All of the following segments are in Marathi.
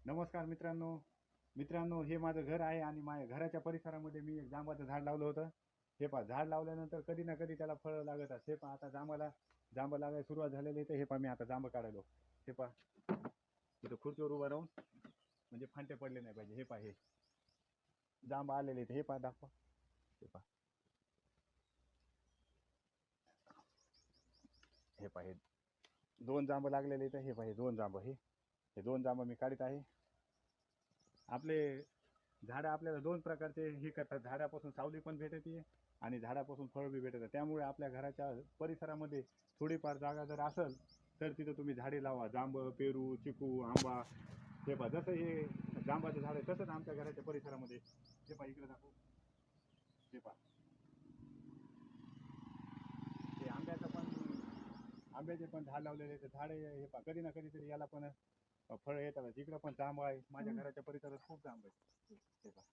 नमस्कार मित्रांनो, हे माझं घर आहे आणि माझ्या घराच्या परिसरामध्ये मी एक जांबाचं झाड लावलं होतं. हे पहा, झाड लावल्यानंतर कधी ना कधी त्याला फळं लागत असते. हे पहा, आता जांब लागायला सुरुवात झालेली आहे. तर हे पहा, मी आता जांब काढायलो. हे पहा, इथं खुर्चीवर उभं राहून, म्हणजे फांटे पडले नाही पाहिजे. हे पहा, हे जांब आलेले आहेत. हे पहा, दाखवा. हे पहा, हे पहा, हे दोन जांब लागलेले आहेत. हे पहा, हे दोन जांब, हे दोन जांब मी काढत आहे. आपले झाडं आपल्याला दोन प्रकारचे हे करतात. झाडापासून सावली पण भेटते आणि झाडापासून फळ बी भेटतं. त्यामुळे आपल्या घराच्या परिसरामध्ये थोडीफार जागा जर असेल तर तिथं तुम्ही झाडे लावा. जांब, पेरू, चिकू, आंबा. हे पहा, जसं हे जांबाचं झाड आहे तसंच आमच्या घराच्या परिसरामध्ये. हे पहा, इकडे दाखवू. हे पहा, हे आंब्याचे पण झाड लावलेले. ते झाडे हे पहा, कधी ना कधीतरी याला पण फळ येतात. इकडं पण जांब आहे. माझ्या घराच्या परिसरात खूप जांब आहे. हे पहा,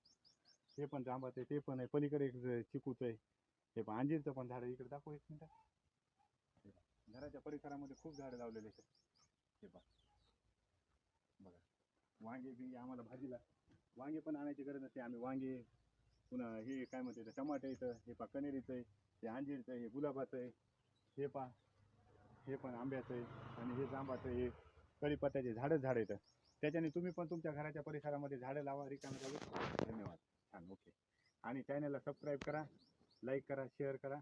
हे पण जांबाचं आहे. ते पण आहे. पलीकडे एक चिकूचं आहे. हे पहा, अंजीरचं पण झाड आहे. इकडे दाखव एक मिनिट. हे पहा, घराच्या परिसरामध्ये खूप झाडं लावलेले आहेत. हे पहा, बघा, वांगे बी आम्हाला भाजीला वांगे पण आणायची गरज नसते. आम्ही वांगे, पुन्हा हे काय म्हणते ते टमाटे इथं. हे पहा, कनेरीचं आहे, हे अंजीरचं आहे, हे गुलाबाचं आहे. हे पहा, हे पण आंब्याचं आहे आणि हे जांबाचं आहे. हे कढीपत्त्याचे झाड येतं. त्याच्याने तुम्ही पण तुमच्या घराच्या परिसरामध्ये झाडं लावा रिकाम्या जागेत. धन्यवाद. छान, ओके. आणि चॅनलला सबस्क्राईब करा, लाईक करा, शेअर करा.